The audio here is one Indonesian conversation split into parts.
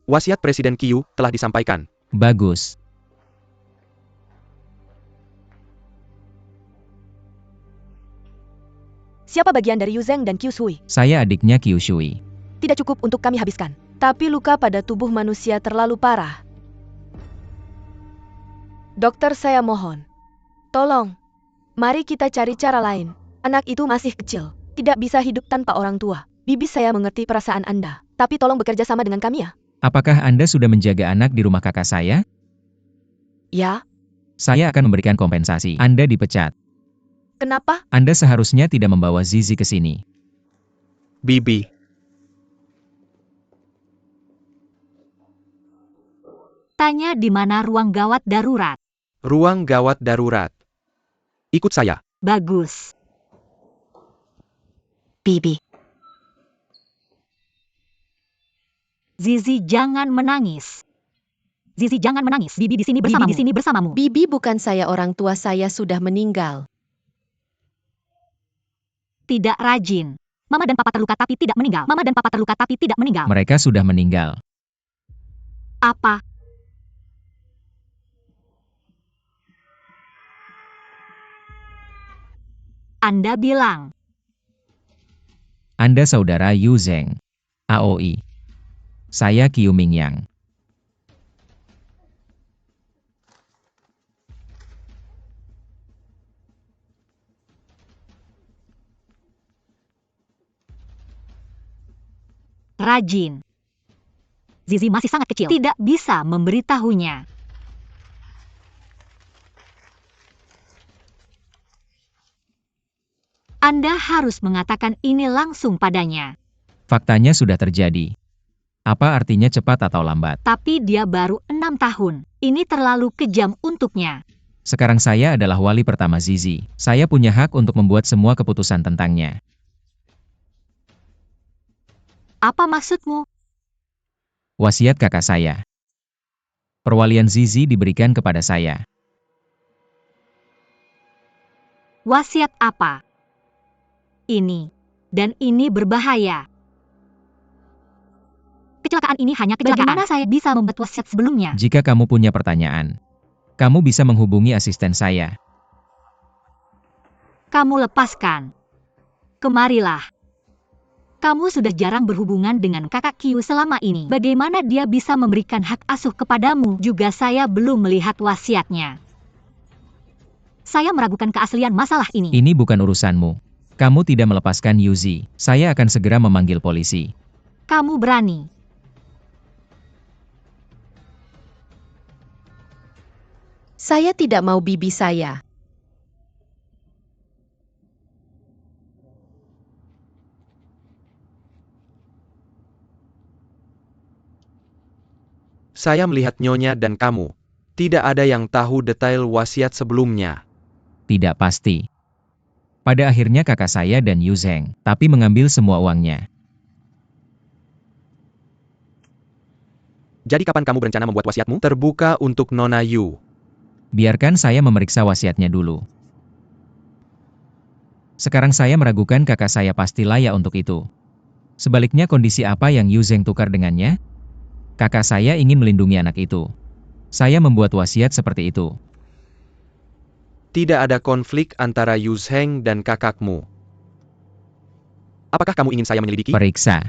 Wasiat Presiden Qiu telah disampaikan. Bagus. Siapa bagian dari Yu Zheng dan Qiu Shui? Saya adiknya Qiu Shui. Tidak cukup untuk kami habiskan. Tapi luka pada tubuh manusia terlalu parah. Dokter, saya mohon. Tolong. Mari kita cari cara lain. Anak itu masih kecil. Tidak bisa hidup tanpa orang tua. Bibi, saya mengerti perasaan Anda. Tapi tolong bekerja sama dengan kami ya. Apakah Anda sudah menjaga anak di rumah kakak saya? Ya. Saya akan memberikan kompensasi. Anda dipecat. Kenapa? Anda seharusnya tidak membawa Zizi ke sini. Bibi. Tanya di mana ruang gawat darurat. Ruang gawat darurat. Ikut saya. Bagus. Bibi. Zizi, jangan menangis. Zizi, jangan menangis. Bibi di sini bersamamu. Bibi di sini bersamamu. Bibi, bukan saya, orang tua saya sudah meninggal. Tidak rajin. Mama dan papa terluka tapi tidak meninggal. Mama dan papa terluka tapi tidak meninggal. Mereka sudah meninggal. Apa? Anda bilang. Anda saudara Yu Zheng. AOI. Saya Qiu Mingyang. Rajin. Zizi masih sangat kecil. Tidak bisa memberitahunya. Anda harus mengatakan ini langsung padanya. Faktanya sudah terjadi. Apa artinya cepat atau lambat? Tapi dia baru 6 tahun. Ini terlalu kejam untuknya. Sekarang saya adalah wali pertama Zizi. Saya punya hak untuk membuat semua keputusan tentangnya. Apa maksudmu? Wasiat kakak saya. Perwalian Zizi diberikan kepada saya. Wasiat apa? Ini. Dan ini berbahaya. Kecelakaan ini hanya kecelakaan. Bagaimana saya bisa membuat wasiat sebelumnya? Jika kamu punya pertanyaan, kamu bisa menghubungi asisten saya. Kamu lepaskan. Kemarilah. Kamu sudah jarang berhubungan dengan kakak Qiu selama ini. Bagaimana dia bisa memberikan hak asuh kepadamu? Juga saya belum melihat wasiatnya. Saya meragukan keaslian masalah ini. Ini bukan urusanmu. Kamu tidak melepaskan Yuzi. Saya akan segera memanggil polisi. Kamu berani. Saya tidak mau bibi saya. Saya melihat Nyonya dan kamu. Tidak ada yang tahu detail wasiat sebelumnya. Tidak pasti. Pada akhirnya kakak saya dan Yu Zheng, tapi mengambil semua uangnya. Jadi kapan kamu berencana membuat wasiatmu? Terbuka untuk Nona Yu. Biarkan saya memeriksa wasiatnya dulu. Sekarang saya meragukan kakak saya pasti layak untuk itu. Sebaliknya kondisi apa yang Yu Zheng tukar dengannya? Kakak saya ingin melindungi anak itu. Saya membuat wasiat seperti itu. Tidak ada konflik antara Yu Zheng dan kakakmu. Apakah kamu ingin saya menyelidiki? Periksa.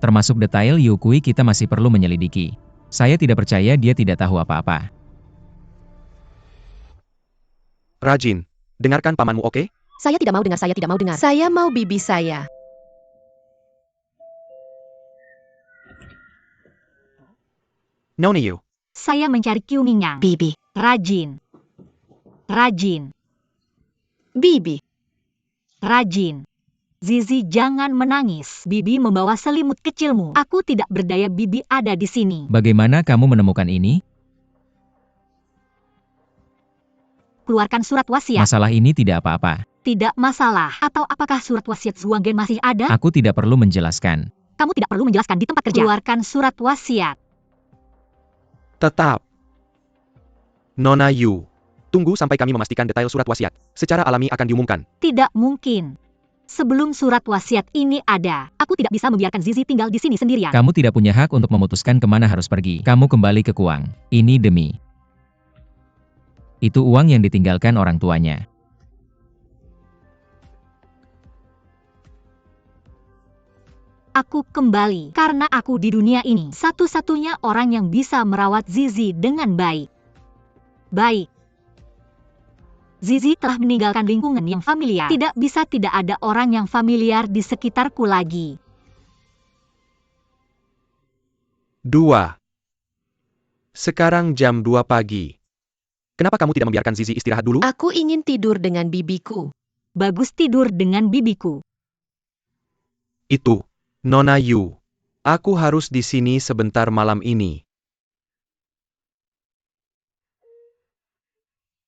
Termasuk detail Yu Kui kita masih perlu menyelidiki. Saya tidak percaya dia tidak tahu apa-apa. Rajin, dengarkan pamanmu, oke? Saya tidak mau dengar, saya tidak mau dengar. Saya mau bibi saya. Nona Yu. Saya mencari Qiu Mingyang. Bibi. Rajin. Rajin. Bibi. Rajin. Zizi, jangan menangis. Bibi membawa selimut kecilmu. Aku tidak berdaya, Bibi ada di sini. Bagaimana kamu menemukan ini? Keluarkan surat wasiat. Masalah ini tidak apa-apa. Tidak masalah. Atau apakah surat wasiat Zhuanggen masih ada? Aku tidak perlu menjelaskan. Kamu tidak perlu menjelaskan di tempat kerja. Keluarkan surat wasiat. Tetap. Nona Yu. Tunggu sampai kami memastikan detail surat wasiat. Secara alami akan diumumkan. Tidak mungkin. Sebelum surat wasiat ini ada, aku tidak bisa membiarkan Zizi tinggal di sini sendirian. Kamu tidak punya hak untuk memutuskan kemana harus pergi. Kamu kembali ke Kuang. Ini demi. Itu uang yang ditinggalkan orang tuanya. Aku kembali karena aku di dunia ini satu-satunya orang yang bisa merawat Zizi dengan baik. Baik. Zizi telah meninggalkan lingkungan yang familiar. Tidak bisa tidak ada orang yang familiar di sekitarku lagi. 2. Sekarang jam 2 pagi. Kenapa kamu tidak membiarkan Zizi istirahat dulu? Aku ingin tidur dengan bibiku. Bagus tidur dengan bibiku. Itu, Nona Yu. Aku harus di sini sebentar malam ini.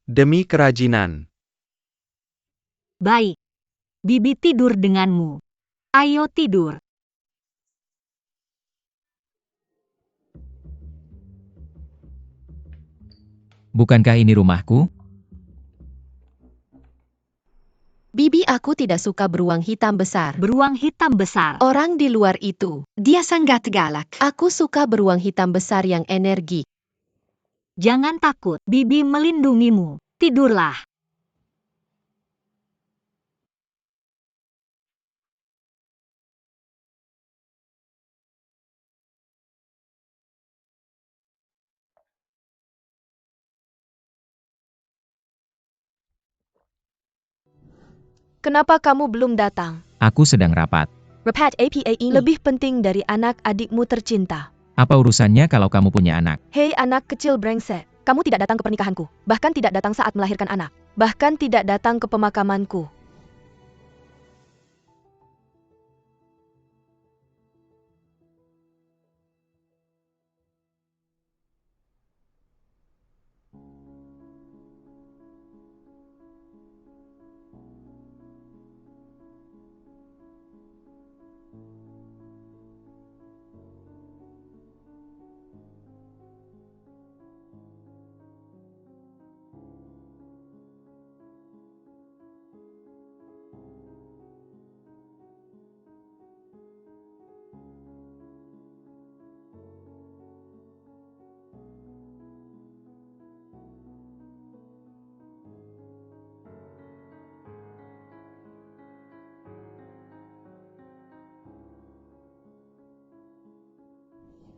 Demi kerajinan. Baik. Bibi tidur denganmu. Ayo tidur. Bukankah ini rumahku? Bibi, aku tidak suka beruang hitam besar. Beruang hitam besar. Orang di luar itu. Dia sangat galak. Aku suka beruang hitam besar yang energik. Jangan takut, Bibi melindungimu. Tidurlah. Kenapa kamu belum datang? Aku sedang rapat. Rapat APA ini lebih penting dari anak adikmu tercinta. Apa urusannya kalau kamu punya anak? Hei anak kecil brengsek, kamu tidak datang ke pernikahanku, bahkan tidak datang saat melahirkan anak, bahkan tidak datang ke pemakamanku.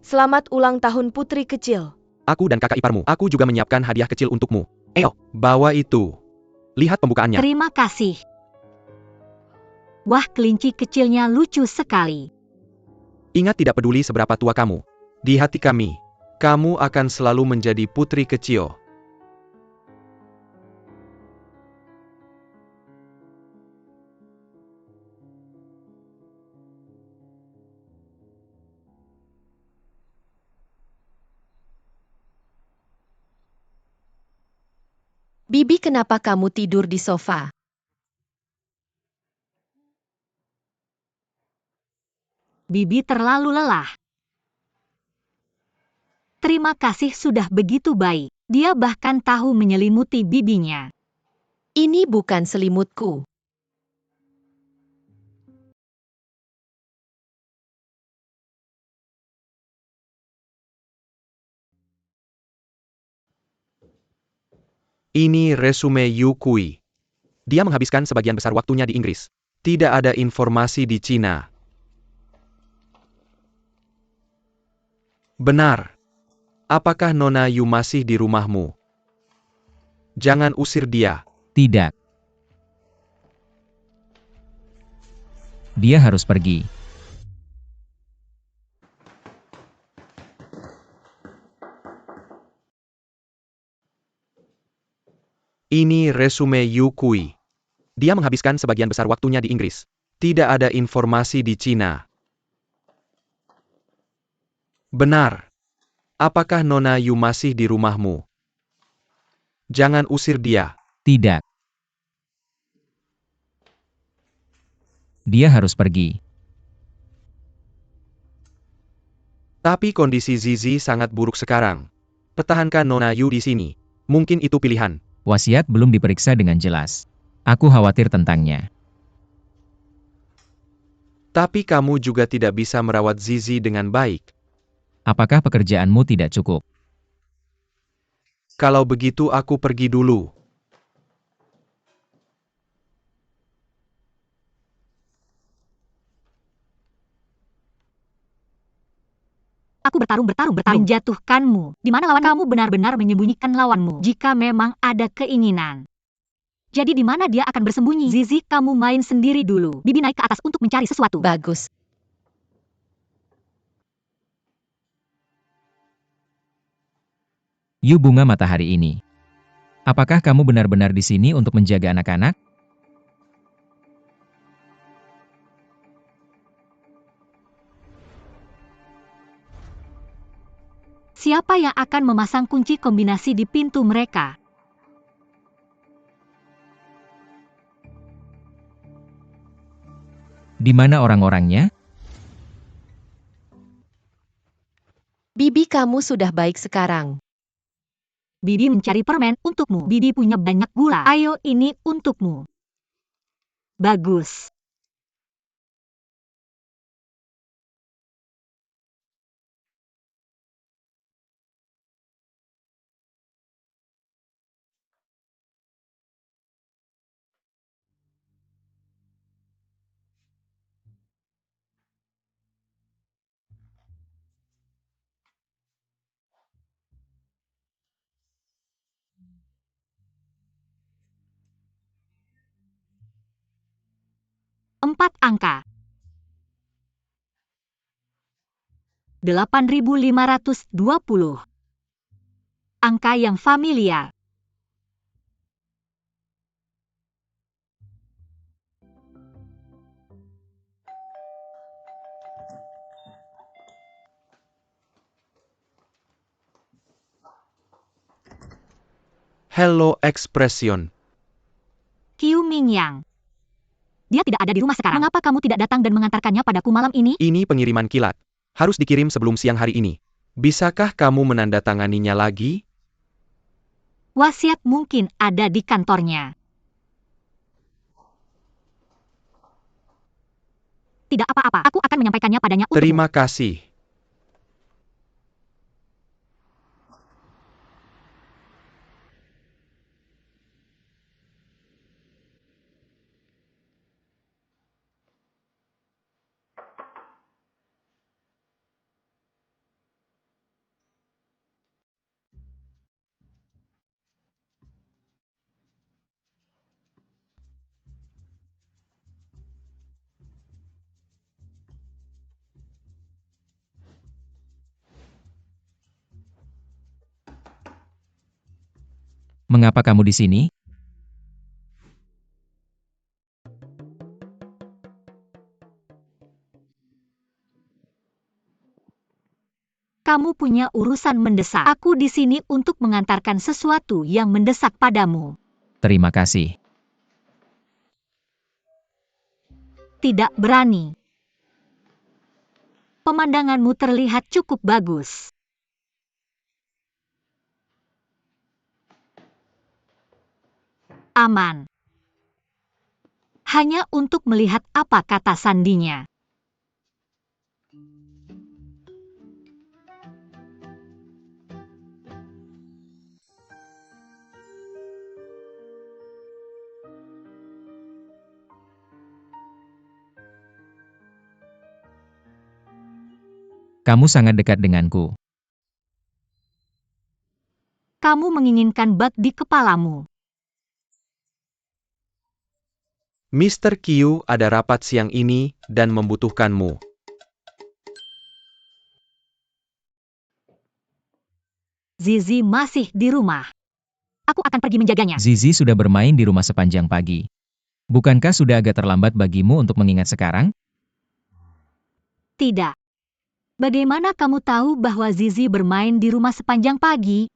Selamat ulang tahun putri kecil. Aku dan kakak iparmu, aku juga menyiapkan hadiah kecil untukmu. Ayo, bawa itu. Lihat pembukaannya. Terima kasih. Wah, kelinci kecilnya lucu sekali. Ingat, tidak peduli seberapa tua kamu. Di hati kami, kamu akan selalu menjadi putri kecil. Bibi, kenapa kamu tidur di sofa? Bibi terlalu lelah. Terima kasih sudah begitu baik. Dia bahkan tahu menyelimuti bibinya. Ini bukan selimutku. Ini resume Yu Kui. Dia menghabiskan sebagian besar waktunya di Inggris. Tidak ada informasi di Cina. Benar. Apakah Nona Yu masih di rumahmu? Jangan usir dia. Tidak. Dia harus pergi. Ini resume Yu Kui. Dia menghabiskan sebagian besar waktunya di Inggris. Tidak ada informasi di Cina. Benar. Apakah Nona Yu masih di rumahmu? Jangan usir dia. Tidak. Dia harus pergi. Tapi kondisi Zizi sangat buruk sekarang. Pertahankan Nona Yu di sini. Mungkin itu pilihan. Wasiat belum diperiksa dengan jelas. Aku khawatir tentangnya. Tapi kamu juga tidak bisa merawat Zizi dengan baik. Apakah pekerjaanmu tidak cukup? Kalau begitu aku pergi dulu. Aku bertarung, menjatuhkanmu. Di mana lawan kamu benar-benar menyembunyikan lawanmu. Jika memang ada keinginan. Jadi di mana dia akan bersembunyi? Zizi, kamu main sendiri dulu. Bibi naik ke atas untuk mencari sesuatu. Bagus. Yu bunga matahari ini. Apakah kamu benar-benar di sini untuk menjaga anak-anak? Siapa yang akan memasang kunci kombinasi di pintu mereka? Di mana orang-orangnya? Bibi, kamu sudah baik sekarang. Bibi mencari permen untukmu. Bibi punya banyak gula. Ayo, ini untukmu. Bagus. Empat angka. 8.520. Angka yang familiar. Hello Expression. Qiu Mingyang. Dia tidak ada di rumah sekarang. Mengapa kamu tidak datang dan mengantarkannya padaku malam ini? Ini pengiriman kilat. Harus dikirim sebelum siang hari ini. Bisakah kamu menandatanganinya lagi? Wasiat mungkin ada di kantornya. Tidak apa-apa, aku akan menyampaikannya padanya untukmu. Terima kasih. Mengapa kamu di sini? Kamu punya urusan mendesak. Aku di sini untuk mengantarkan sesuatu yang mendesak padamu. Terima kasih. Tidak berani. Pemandanganmu terlihat cukup bagus. Aman. Hanya untuk melihat apa kata sandinya. Kamu sangat dekat denganku. Kamu menginginkan bug di kepalamu. Mr. Qiu ada rapat siang ini dan membutuhkanmu. Zizi masih di rumah. Aku akan pergi menjaganya. Zizi sudah bermain di rumah sepanjang pagi. Bukankah sudah agak terlambat bagimu untuk mengingat sekarang? Tidak. Bagaimana kamu tahu bahwa Zizi bermain di rumah sepanjang pagi?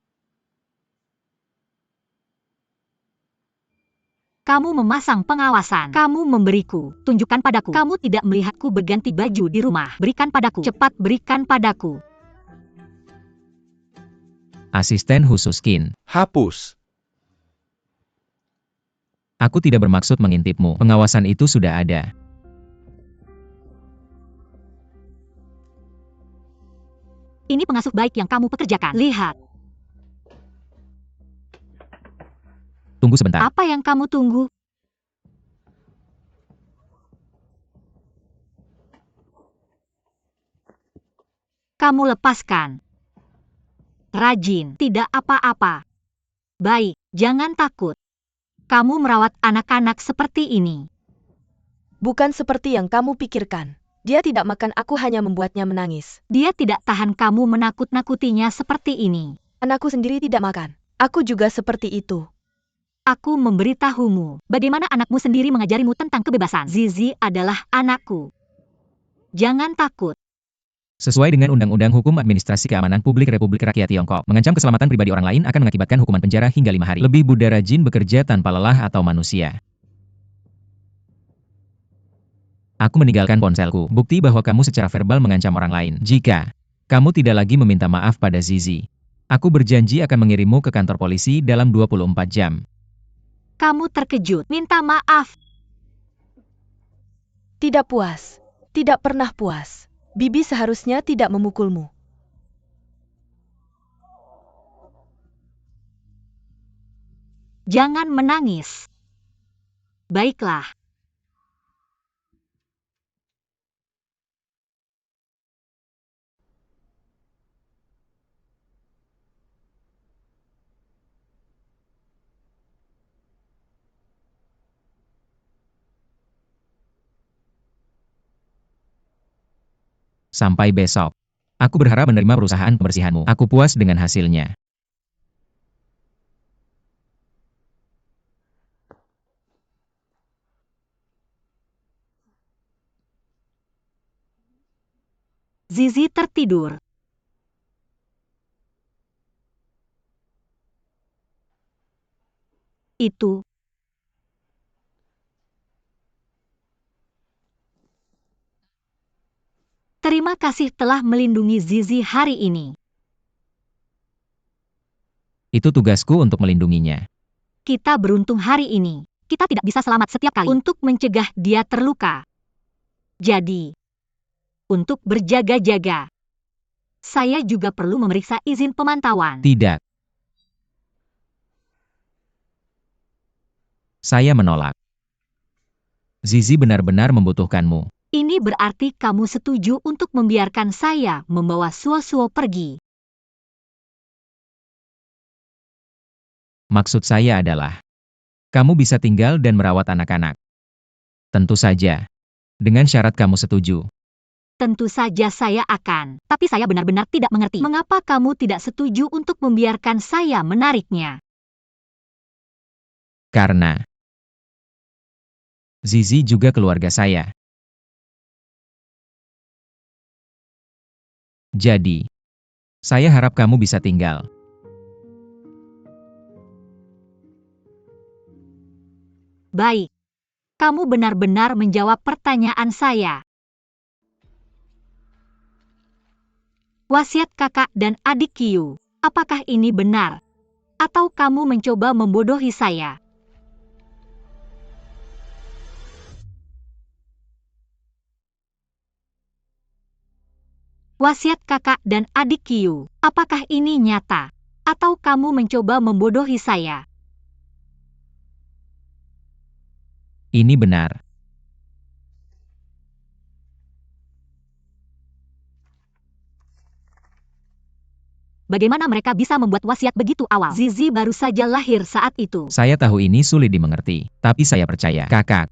Kamu memasang pengawasan. Kamu memberiku. Tunjukkan padaku. Kamu tidak melihatku berganti baju di rumah. Berikan padaku. Cepat berikan padaku. Asisten khusus Qin. Hapus. Aku tidak bermaksud mengintipmu. Pengawasan itu sudah ada. Ini pengasuh baik yang kamu pekerjakan. Lihat, Tunggu sebentar. apa yang kamu tunggu? Kamu lepaskan. Rajin, tidak apa-apa. Baik, jangan takut. Kamu merawat anak-anak seperti ini. Bukan seperti yang kamu pikirkan. Dia tidak makan, aku hanya membuatnya menangis. Dia tidak tahan kamu menakut-nakutinya seperti ini. Anakku sendiri tidak makan. Aku juga seperti itu. Aku memberitahumu, bagaimana anakmu sendiri mengajarimu tentang kebebasan. Zizi adalah anakku. Jangan takut. Sesuai dengan Undang-Undang Hukum Administrasi Keamanan Publik Republik Rakyat Tiongkok, mengancam keselamatan pribadi orang lain akan mengakibatkan hukuman penjara hingga 5 hari. Lebih Budara jin bekerja tanpa lelah atau manusia. Aku meninggalkan ponselku, bukti bahwa kamu secara verbal mengancam orang lain. Jika kamu tidak lagi meminta maaf pada Zizi, aku berjanji akan mengirimmu ke kantor polisi dalam 24 jam. Kamu terkejut, minta maaf. Tidak puas. Tidak pernah puas. Bibi seharusnya tidak memukulmu. Jangan menangis. Baiklah. Sampai besok. Aku berharap menerima perusahaan pembersihanmu. Aku puas dengan hasilnya. Zizi tertidur. Itu. Terima kasih telah melindungi Zizi hari ini. Itu tugasku untuk melindunginya. Kita beruntung hari ini. Kita tidak bisa selamat setiap kali untuk mencegah dia terluka. Jadi, untuk berjaga-jaga, saya juga perlu memeriksa izin pemantauan. Tidak. Saya menolak. Zizi benar-benar membutuhkanmu. Ini berarti kamu setuju untuk membiarkan saya membawa Suo-Suo pergi. Maksud saya adalah, kamu bisa tinggal dan merawat anak-anak. Tentu saja. Dengan syarat kamu setuju. Tentu saja saya akan, tapi saya benar-benar tidak mengerti. Mengapa kamu tidak setuju untuk membiarkan saya menariknya? Karena Zizi juga keluarga saya. Jadi, saya harap kamu bisa tinggal. Baik. Kamu benar-benar menjawab pertanyaan saya. Wasiat kakak dan adik Qiu, apakah ini benar? Atau kamu mencoba membodohi saya? Wasiat kakak dan adik Qiu, apakah ini nyata? Atau kamu mencoba membodohi saya? Ini benar. Bagaimana mereka bisa membuat wasiat begitu awal? Zizi baru saja lahir saat itu. Saya tahu ini sulit dimengerti, tapi saya percaya. Kakak,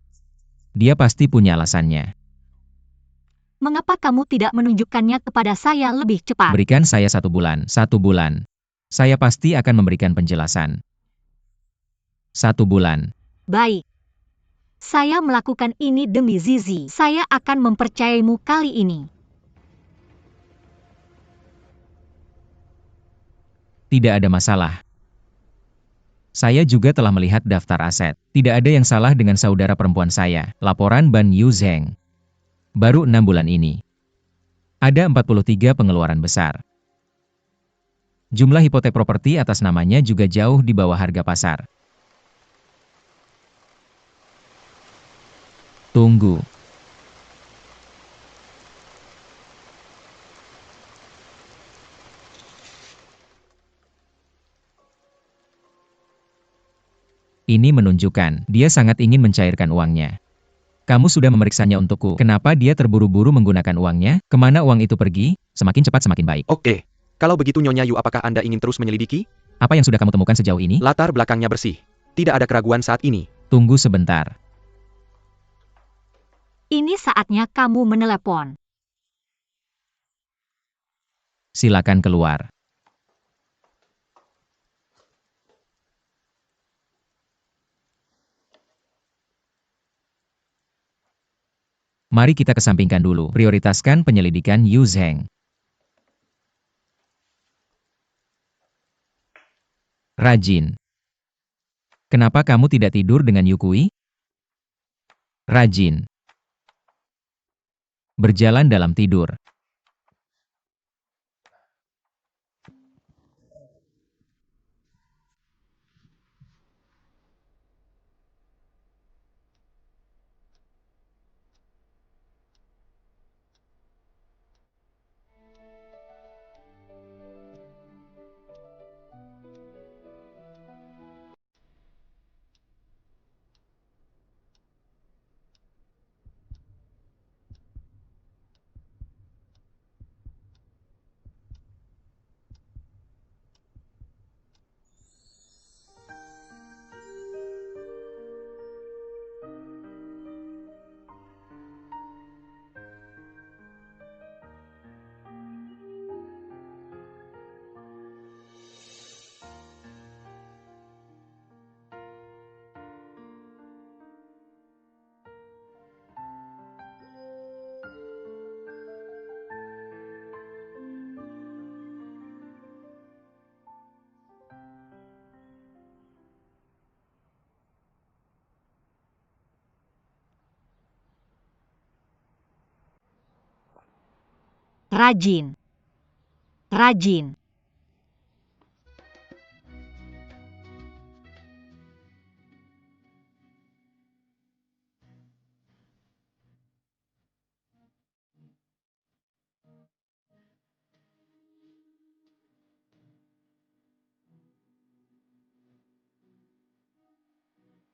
dia pasti punya alasannya. Mengapa kamu tidak menunjukkannya kepada saya lebih cepat? Berikan saya 1 bulan. 1 bulan. Saya pasti akan memberikan penjelasan. 1 bulan. Baik. Saya melakukan ini demi Zizi. Saya akan mempercayaimu kali ini. Tidak ada masalah. Saya juga telah melihat daftar aset. Tidak ada yang salah dengan saudara perempuan saya. Laporan Ban Yu Zheng. Baru 6 bulan ini. Ada 43 pengeluaran besar. Jumlah hipotek properti atas namanya juga jauh di bawah harga pasar. Tunggu. Ini menunjukkan dia sangat ingin mencairkan uangnya. Kamu sudah memeriksanya untukku. Kenapa dia terburu-buru menggunakan uangnya? Kemana uang itu pergi? Semakin cepat semakin baik. Oke. Kalau begitu Nyonya Yu, apakah Anda ingin terus menyelidiki? Apa yang sudah kamu temukan sejauh ini? Latar belakangnya bersih. Tidak ada keraguan saat ini. Tunggu sebentar. Ini saatnya kamu menelepon. Silakan keluar. Mari kita kesampingkan dulu. Prioritaskan penyelidikan Yu Zheng. Rajin. Kenapa kamu tidak tidur dengan Yukui? Rajin. Berjalan dalam tidur. Rajin. Rajin.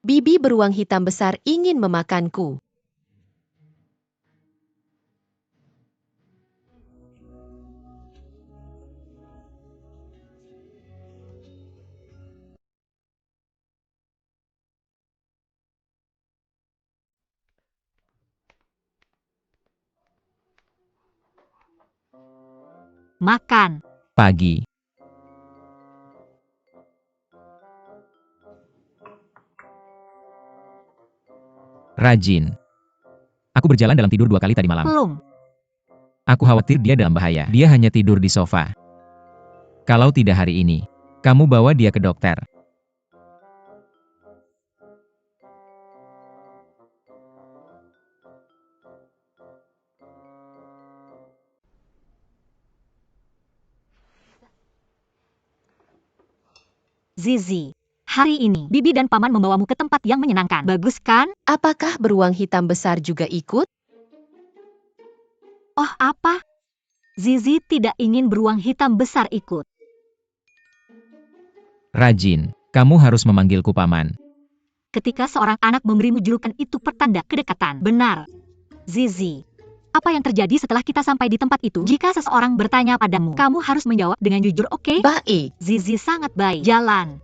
Bibi beruang hitam besar ingin memakanku. Makan. Pagi. Rajin. Aku berjalan dalam tidur 2 kali tadi malam. Belum. Aku khawatir dia dalam bahaya. Dia hanya tidur di sofa. Kalau tidak hari ini, kamu bawa dia ke dokter. Zizi. Hari ini, Bibi dan Paman membawamu ke tempat yang menyenangkan. Bagus kan? Apakah beruang hitam besar juga ikut? Oh apa? Zizi tidak ingin beruang hitam besar ikut. Rajin. Kamu harus memanggilku Paman. Ketika seorang anak memberimu julukan itu pertanda kedekatan. Benar. Zizi. Apa yang terjadi setelah kita sampai di tempat itu? Jika seseorang bertanya padamu, kamu harus menjawab dengan jujur, oke? Baik. Zizi sangat baik. Jalan.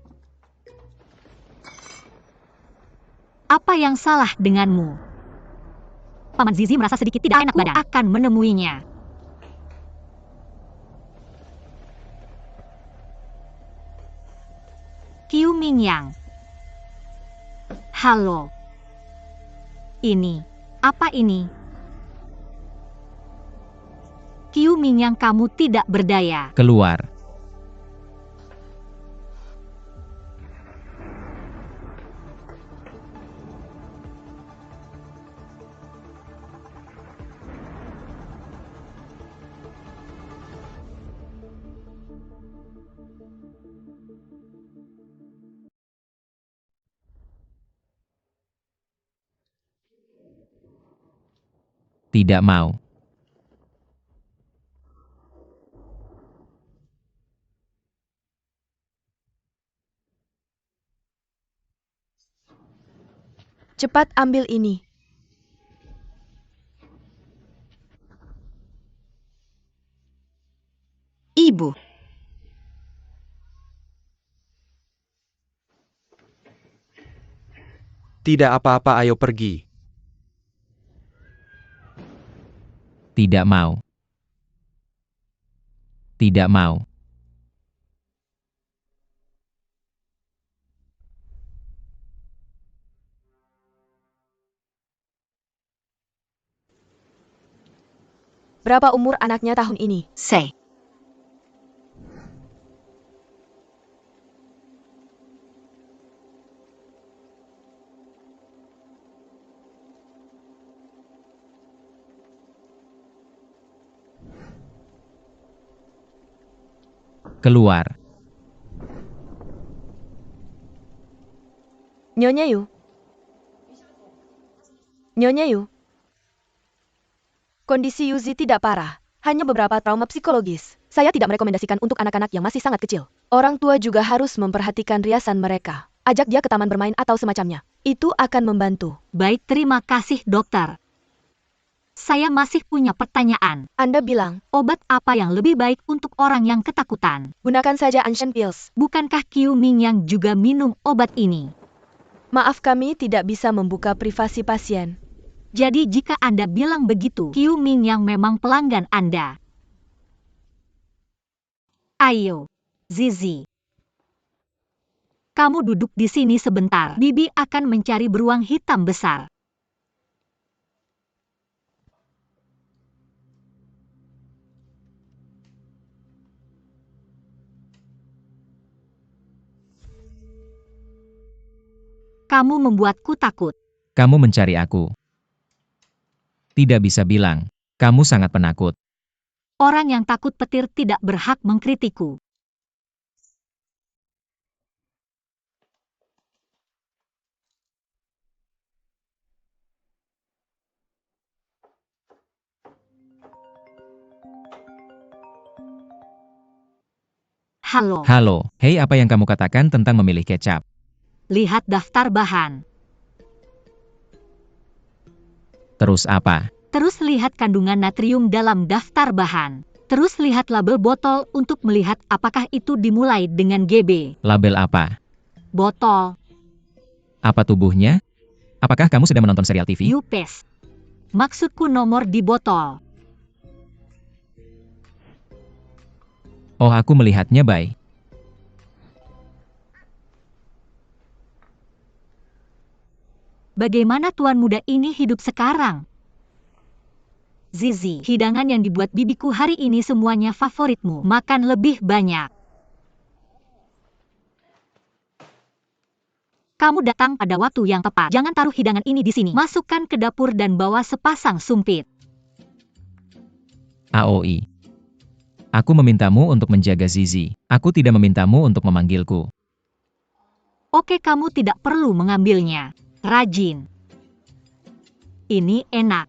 Apa yang salah denganmu? Paman Zizi merasa sedikit tidak enak badan. Aku akan menemuinya. Qiu Mingyang. Halo. Ini. Apa ini? Qiu Mingyang, kamu tidak berdaya. Keluar. Tidak mau. Cepat ambil ini. Ibu, Tidak apa-apa, ayo pergi. Tidak mau. Tidak mau. Berapa umur anaknya tahun ini? say. Keluar. Nyonya Yu. Nyonya Yu. Kondisi Yuzi tidak parah, hanya beberapa trauma psikologis. Saya tidak merekomendasikan untuk anak-anak yang masih sangat kecil. Orang tua juga harus memperhatikan riasan mereka. Ajak dia ke taman bermain atau semacamnya. Itu akan membantu. Baik, terima kasih dokter. Saya masih punya pertanyaan. Anda bilang, Obat apa yang lebih baik untuk orang yang ketakutan? gunakan saja Ancient Pills. Bukankah Qiu Ming yang juga minum obat ini? Maaf, kami tidak bisa membuka privasi pasien. Jadi jika Anda bilang begitu, Qiu Ming yang memang pelanggan Anda. Ayo, Zizi. Kamu duduk di sini sebentar. Bibi akan mencari beruang hitam besar. Kamu membuatku takut. Kamu mencari aku. Tidak bisa bilang. Kamu sangat penakut. Orang yang takut petir tidak berhak mengkritikku. Halo, Halo, hei, apa yang kamu katakan tentang memilih kecap? lihat daftar bahan. Terus apa? Terus lihat kandungan natrium dalam daftar bahan. Terus lihat label botol untuk melihat apakah itu dimulai dengan GB. Label apa? Botol, Apa tubuhnya? Apakah kamu sedang menonton serial TV? Yupes. Maksudku nomor di botol. Oh, aku melihatnya, Bay. Bagaimana tuan muda ini hidup sekarang? Zizi, hidangan yang dibuat bibiku hari ini semuanya favoritmu. Makan lebih banyak. Kamu datang pada waktu yang tepat. Jangan taruh hidangan ini di sini. Masukkan ke dapur dan bawa sepasang sumpit. AOI. Aku memintamu untuk menjaga Zizi. Aku tidak memintamu untuk memanggilku. Oke, kamu tidak perlu mengambilnya. Rajin. Ini enak.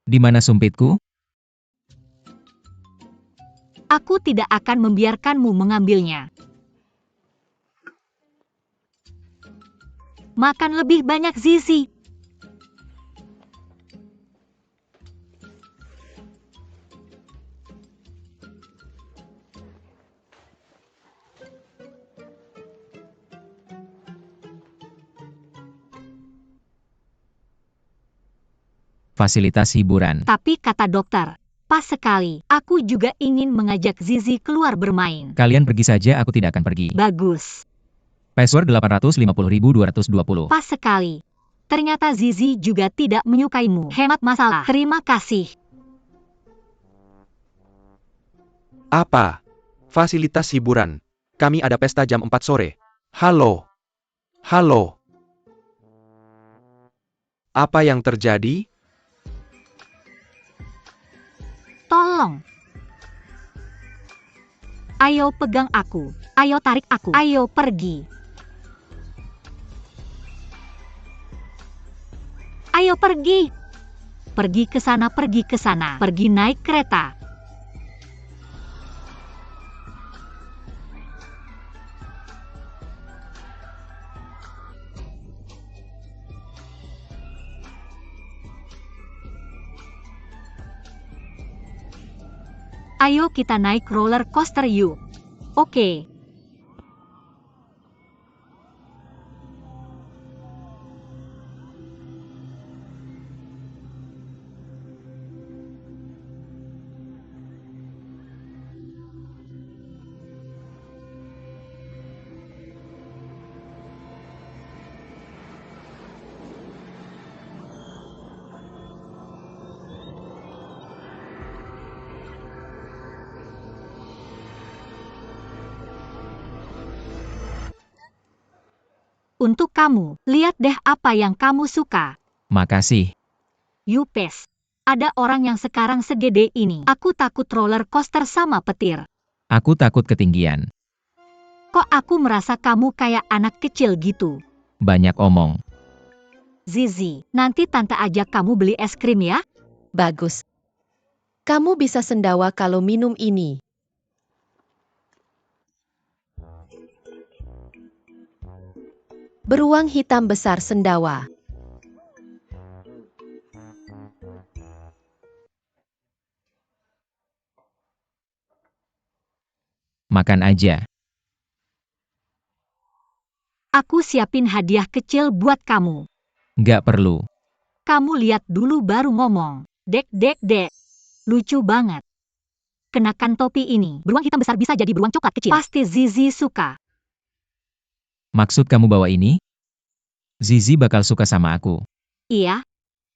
Di mana sumpitku? Aku tidak akan membiarkanmu mengambilnya. Makan lebih banyak, Zizi. Fasilitas hiburan. Tapi kata dokter, pas sekali. Aku juga ingin mengajak Zizi keluar bermain. Kalian pergi saja, aku tidak akan pergi. Bagus. Password 850.220. Pas sekali. Ternyata Zizi juga tidak menyukaimu. Hemat masalah. Terima kasih. Apa? Fasilitas hiburan. Kami ada pesta jam 4 sore. Halo? Halo? Apa yang terjadi? Tolong. Ayo pegang aku. Ayo tarik aku. Ayo pergi. Ayo pergi. Pergi ke sana, pergi ke sana. Pergi naik kereta. Ayo kita naik roller coaster yuk. Oke. Untuk kamu, lihat deh apa yang kamu suka. Makasih. Yupes. Ada orang yang sekarang segede ini. Aku takut roller coaster sama petir. Aku takut ketinggian. Kok aku merasa kamu kayak anak kecil gitu? Banyak omong. Zizi, nanti tante ajak kamu beli es krim ya? Bagus. Kamu bisa sendawa kalau minum ini. Beruang hitam besar sendawa. Makan aja. Aku siapin hadiah kecil buat kamu. Nggak perlu. Kamu lihat dulu baru ngomong. Dek, dek, dek. Lucu banget. Kenakan topi ini. Beruang hitam besar bisa jadi beruang coklat kecil. Pasti Zizi suka. Maksud kamu bawa ini? Zizi bakal suka sama aku. Iya.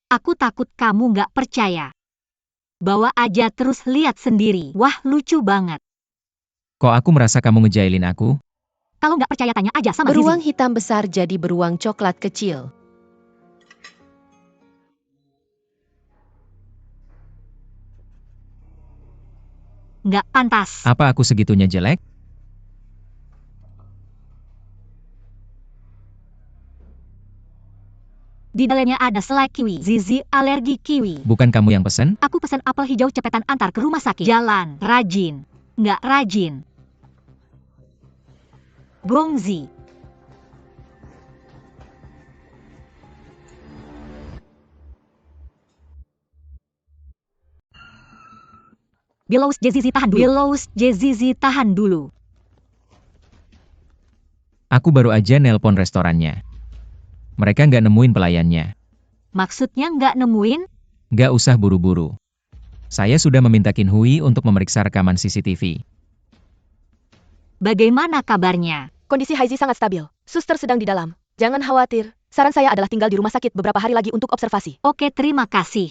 Aku takut kamu nggak percaya. Bawa aja terus lihat sendiri. Wah, lucu banget. Kok aku merasa kamu ngejailin aku? Kalau nggak percaya tanya aja sama Beruang Zizi. hitam besar jadi beruang coklat kecil. Nggak pantas. Apa aku segitunya jelek? Di dalamnya ada selai kiwi. Zizi alergi kiwi. Bukan kamu yang pesen? Aku pesan apel hijau cepetan antar ke rumah sakit. Jalan, rajin. Nggak rajin. Gongzi. Bilous Jezizi tahan dulu. Bilous Jezizi tahan dulu. Aku baru aja nelpon restorannya. Mereka nggak nemuin pelayannya. Maksudnya nggak nemuin? Nggak usah buru-buru. Saya sudah meminta Qin Hui untuk memeriksa rekaman CCTV. Bagaimana kabarnya? Kondisi Haizi sangat stabil. Suster sedang di dalam. Jangan khawatir. Saran saya adalah tinggal di rumah sakit beberapa hari lagi untuk observasi. Oke, terima kasih.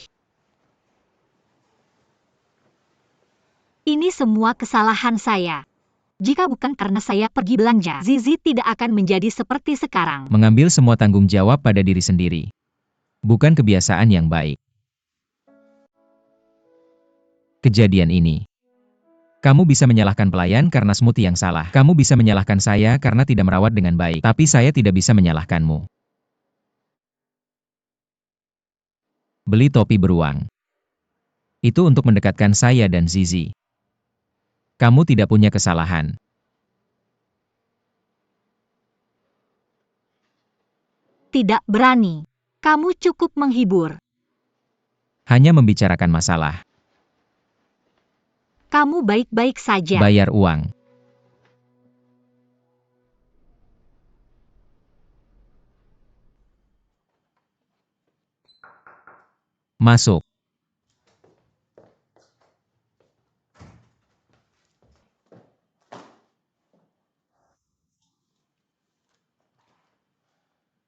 Ini semua kesalahan saya. Jika bukan karena saya pergi belanja, Zizi tidak akan menjadi seperti sekarang. Mengambil semua tanggung jawab pada diri sendiri. Bukan kebiasaan yang baik. Kejadian ini. Kamu bisa menyalahkan pelayan karena smoothie yang salah. Kamu bisa menyalahkan saya karena tidak merawat dengan baik. Tapi saya tidak bisa menyalahkanmu. Beli topi beruang. Itu untuk mendekatkan saya dan Zizi. Kamu tidak punya kesalahan. Tidak berani. Kamu cukup menghibur. Hanya membicarakan masalah. Kamu baik-baik saja. Bayar uang. Masuk.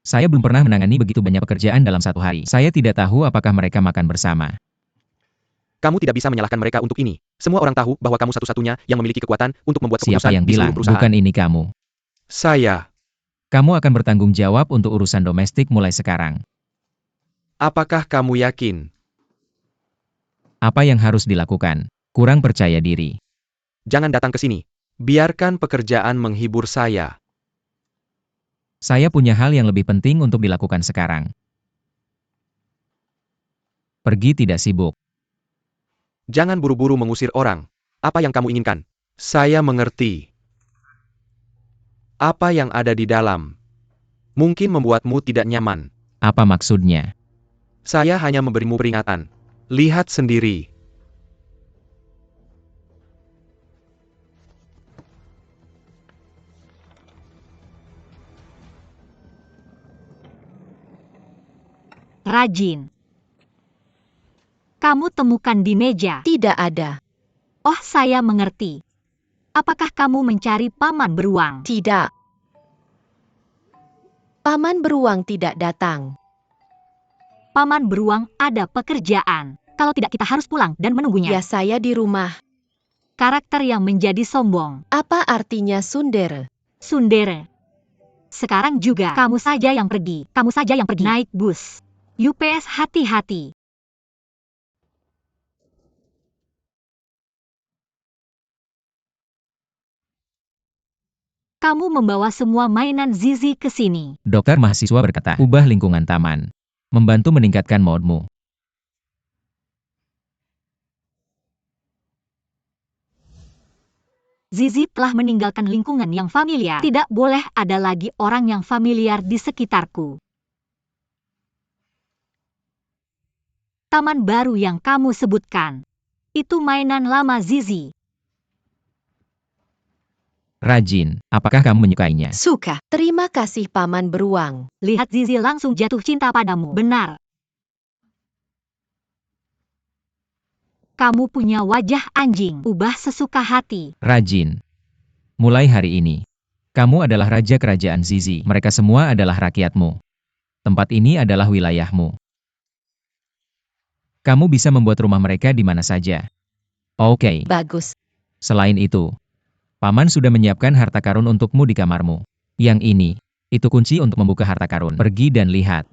Saya belum pernah menangani begitu banyak pekerjaan dalam satu hari. Saya tidak tahu apakah mereka makan bersama. Kamu tidak bisa menyalahkan mereka untuk ini. Semua orang tahu bahwa kamu satu-satunya yang memiliki kekuatan untuk membuat Siapa keputusan yang di bilang, seluruh perusahaan. bukan ini kamu. Saya. Kamu akan bertanggung jawab untuk urusan domestik mulai sekarang. Apakah kamu yakin? Apa yang harus dilakukan? Kurang percaya diri. Jangan datang ke sini. Biarkan pekerjaan menghibur saya. Saya punya hal yang lebih penting untuk dilakukan sekarang. Pergi tidak sibuk. Jangan buru-buru mengusir orang. Apa yang kamu inginkan? Saya mengerti. Apa yang ada di dalam mungkin membuatmu tidak nyaman. Apa maksudnya? Saya hanya memberimu peringatan. Lihat sendiri. Rajin. Kamu temukan di meja. Tidak ada. Oh, saya mengerti. Apakah kamu mencari paman beruang? Tidak. Paman beruang tidak datang. Paman beruang ada pekerjaan. Kalau tidak kita harus pulang dan menunggunya. Ya, saya di rumah. Karakter yang menjadi sombong. Apa artinya sundere? Sundere. Sekarang juga kamu saja yang pergi. Kamu saja yang pergi. Naik bus. UPS, hati-hati. Kamu membawa semua mainan Zizi ke sini. Dokter mahasiswa berkata, ubah lingkungan taman. Membantu meningkatkan moodmu. Zizi telah meninggalkan lingkungan yang familiar. Tidak boleh ada lagi orang yang familiar di sekitarku. Taman baru yang kamu sebutkan. Itu mainan lama Zizi. Rajin, apakah kamu menyukainya? Suka. Terima kasih paman beruang. Lihat Zizi langsung jatuh cinta padamu. Benar. Kamu punya wajah anjing. Ubah sesuka hati. Rajin. Mulai hari ini, kamu adalah raja kerajaan Zizi. Mereka semua adalah rakyatmu. Tempat ini adalah wilayahmu. Kamu bisa membuat rumah mereka di mana saja. Oke. Bagus. Selain itu, paman sudah menyiapkan harta karun untukmu di kamarmu. Yang ini, itu kunci untuk membuka harta karun. Pergi dan lihat.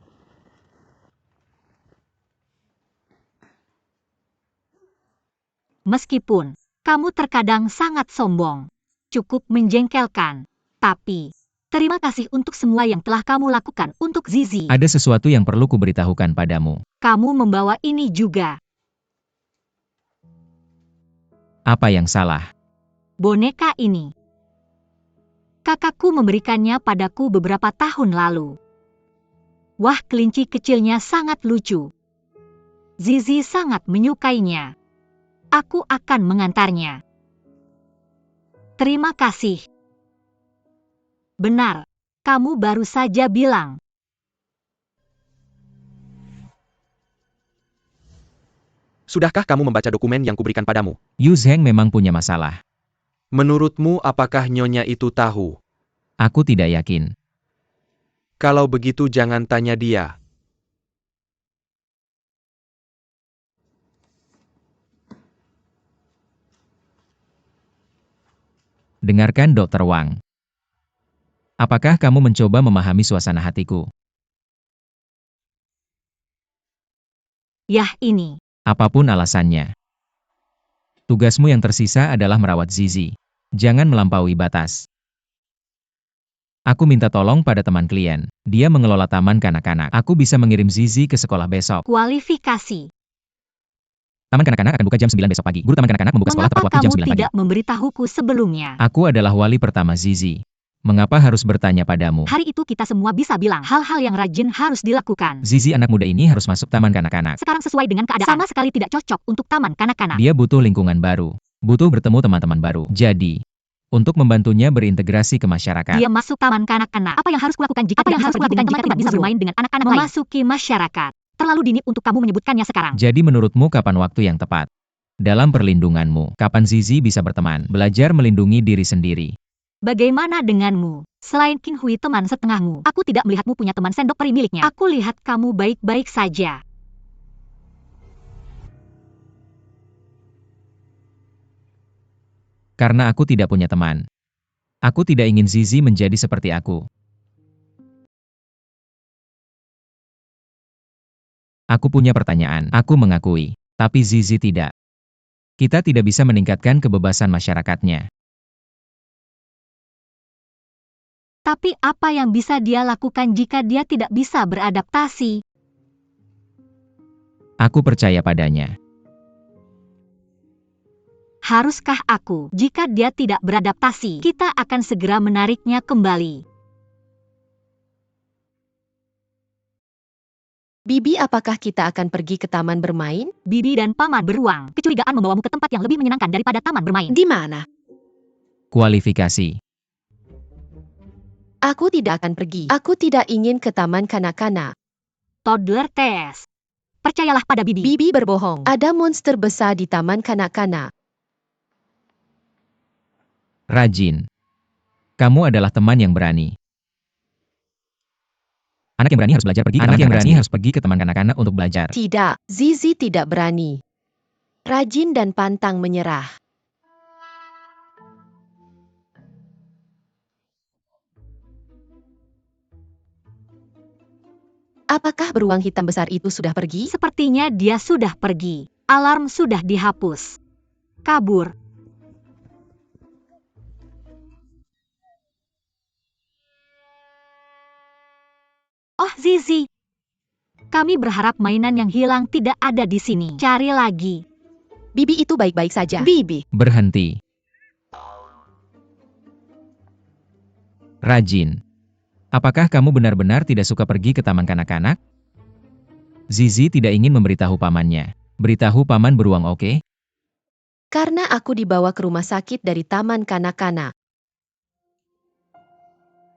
Meskipun kamu terkadang sangat sombong, cukup menjengkelkan, tapi terima kasih untuk semua yang telah kamu lakukan untuk Zizi. Ada sesuatu yang perlu kuberitahukan padamu. Kamu membawa ini juga. Apa yang salah? Boneka ini. Kakakku memberikannya padaku beberapa tahun lalu. Wah, kelinci kecilnya sangat lucu. Zizi sangat menyukainya. Aku akan mengantarnya. Terima kasih. Benar, kamu baru saja bilang. Sudahkah kamu membaca dokumen yang kuberikan padamu? Yu Zheng memang punya masalah. Menurutmu apakah nyonya itu tahu? Aku tidak yakin. Kalau begitu jangan tanya dia. Dengarkan Dr. Wang. Apakah kamu mencoba memahami suasana hatiku? Yah, ini. Apapun alasannya. Tugasmu yang tersisa adalah merawat Zizi. Jangan melampaui batas. Aku minta tolong pada teman klien. Dia mengelola taman kanak-kanak. Aku bisa mengirim Zizi ke sekolah besok. Kualifikasi. Taman kanak-kanak akan buka jam 9 besok pagi. Guru taman kanak-kanak membuka sekolah tepat Mengapa waktu jam kamu 9 pagi. tidak memberitahuku sebelumnya? Aku adalah wali pertama Zizi. Mengapa harus bertanya padamu? Hari itu kita semua bisa bilang hal-hal yang rajin harus dilakukan. Zizi anak muda ini harus masuk taman kanak-kanak. Sekarang sesuai dengan keadaan. Sama sekali tidak cocok untuk taman kanak-kanak. Dia butuh lingkungan baru. Butuh bertemu teman-teman baru. Jadi, untuk membantunya berintegrasi ke masyarakat. Dia masuk taman kanak-kanak. Apa yang harus kulakukan jika tidak bisa bermain dengan anak-anak lain? Memasuki masyarakat. Terlalu dini untuk kamu menyebutkannya sekarang. Jadi menurutmu kapan waktu yang tepat? Dalam perlindunganmu, kapan Zizi bisa berteman? Belajar melindungi diri sendiri. Bagaimana denganmu? Selain Qin Hui teman setengahmu, aku tidak melihatmu punya teman sendok peri miliknya. Aku lihat kamu baik-baik saja. Karena aku tidak punya teman. Aku tidak ingin Zizi menjadi seperti aku. Aku punya pertanyaan. Aku mengakui, tapi Zizi tidak. Kita tidak bisa meningkatkan kebebasan masyarakatnya. Tapi apa yang bisa dia lakukan jika dia tidak bisa beradaptasi? Aku percaya padanya. Haruskah aku? Jika dia tidak beradaptasi, kita akan segera menariknya kembali. Bibi, apakah kita akan pergi ke taman bermain? Bibi dan paman beruang, kecurigaan membawamu ke tempat yang lebih menyenangkan daripada taman bermain. Di mana? Kualifikasi. Aku tidak akan pergi. Aku tidak ingin ke taman kanak-kanak. toddler test. Percayalah pada Bibi. Bibi berbohong. Ada monster besar di taman kanak-kanak. Rajin. Kamu adalah teman yang berani. Anak yang berani harus belajar pergi ke taman kanak-kanak. Harus pergi ke taman kanak-kanak untuk belajar. Tidak, Zizi tidak berani. Rajin dan pantang menyerah. Apakah beruang hitam besar itu sudah pergi? Sepertinya dia sudah pergi. Alarm sudah dihapus. Kabur. Oh, Zizi. Kami berharap mainan yang hilang tidak ada di sini. Cari lagi. Bibi itu baik-baik saja. Bibi, Berhenti. Rajin. Apakah kamu benar-benar tidak suka pergi ke taman kanak-kanak? Zizi tidak ingin memberitahu pamannya. Beritahu paman beruang, oke? Karena aku dibawa ke rumah sakit dari taman kanak-kanak.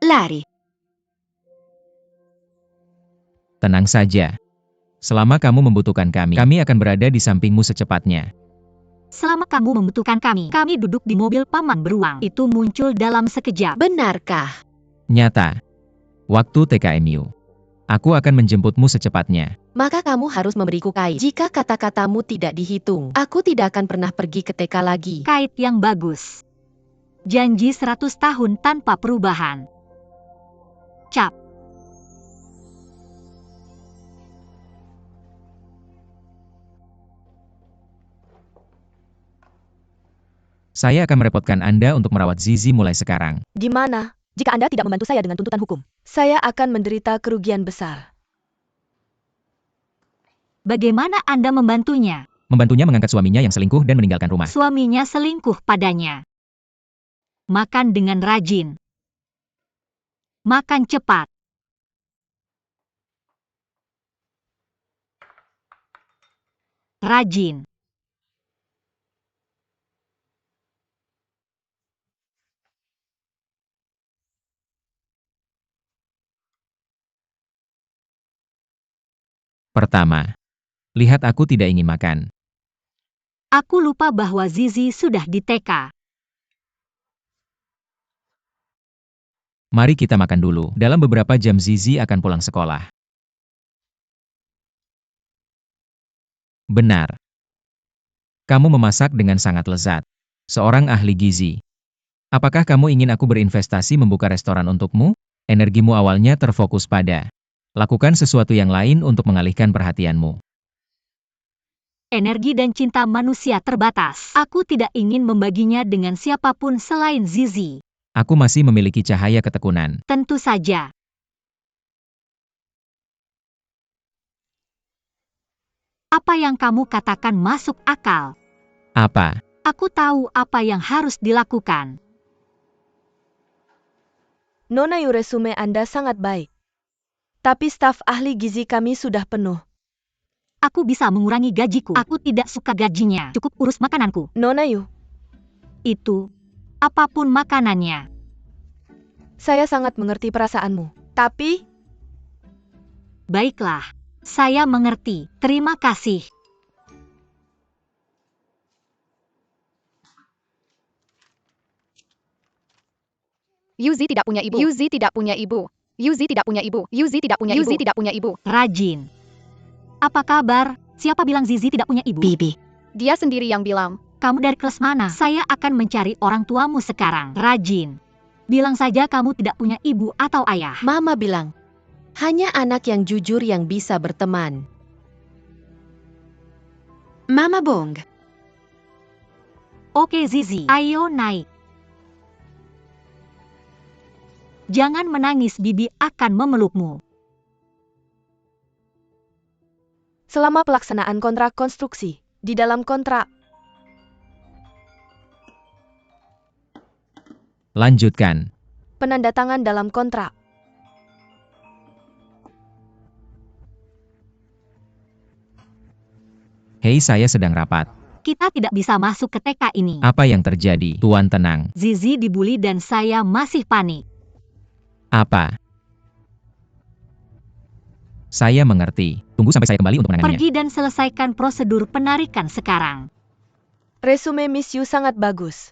lari. Tenang saja. Selama kamu membutuhkan kami akan berada di sampingmu secepatnya. Selama kamu membutuhkan kami duduk di mobil paman beruang. Itu muncul dalam sekejap. Benarkah? Nyata. Waktu TKMU. Aku akan menjemputmu secepatnya. Maka kamu harus memberiku kait. Jika kata-katamu tidak dihitung, aku tidak akan pernah pergi ke TK lagi. Kait yang bagus. Janji 100 tahun tanpa perubahan. Cap. Saya akan merepotkan Anda untuk merawat Zizi mulai sekarang. Di mana? Jika Anda tidak membantu saya dengan tuntutan hukum, saya akan menderita kerugian besar. Bagaimana Anda membantunya? Membantunya mengangkat suaminya yang selingkuh dan meninggalkan rumah. Suaminya selingkuh padanya. Makan dengan rajin. Makan cepat. Rajin. Pertama. Lihat aku tidak ingin makan. Aku lupa bahwa Zizi sudah di TK. Mari kita makan dulu. Dalam beberapa jam Zizi akan pulang sekolah. Benar. Kamu memasak dengan sangat lezat. Seorang ahli gizi. Apakah kamu ingin aku berinvestasi membuka restoran untukmu? Energimu awalnya terfokus pada. Lakukan sesuatu yang lain untuk mengalihkan perhatianmu. Energi dan cinta manusia terbatas. Aku tidak ingin membaginya dengan siapapun selain Zizi. Aku masih memiliki cahaya ketekunan. Tentu saja. Apa yang kamu katakan masuk akal. Apa? Aku tahu apa yang harus dilakukan. Nona Yu, resume Anda sangat baik. Tapi staf ahli gizi kami sudah penuh. Aku bisa mengurangi gajiku. Aku tidak suka gajinya. Cukup urus makananku. Nona Yu, Itu. Apapun makanannya. saya sangat mengerti perasaanmu. Tapi, Baiklah. Saya mengerti. Terima kasih. Yuzi tidak punya ibu. Yuzi tidak punya ibu. Yuzi tidak punya ibu. Yuzi tidak punya ibu. Yuzi tidak punya ibu. Rajin. Apa kabar? Siapa bilang Zizi tidak punya ibu? Bibi, Dia sendiri yang bilang. Kamu dari kelas mana? Saya akan mencari orang tuamu sekarang. Rajin. Bilang saja kamu tidak punya ibu atau ayah. Mama bilang, hanya anak yang jujur yang bisa berteman. Mama Bong, Oke Zizi, ayo naik. Jangan menangis, Bibi akan memelukmu. selama pelaksanaan kontrak konstruksi, di dalam kontrak, Lanjutkan. penandatangan dalam kontrak. Hei, saya sedang rapat. Kita tidak bisa masuk ke TK ini. Apa yang terjadi? Tuan tenang. Zizi dibully dan saya masih panik. Apa? Saya mengerti. Tunggu sampai saya kembali untuk menanganinya. Pergi dan selesaikan prosedur penarikan sekarang. Resume Miss Yu sangat bagus.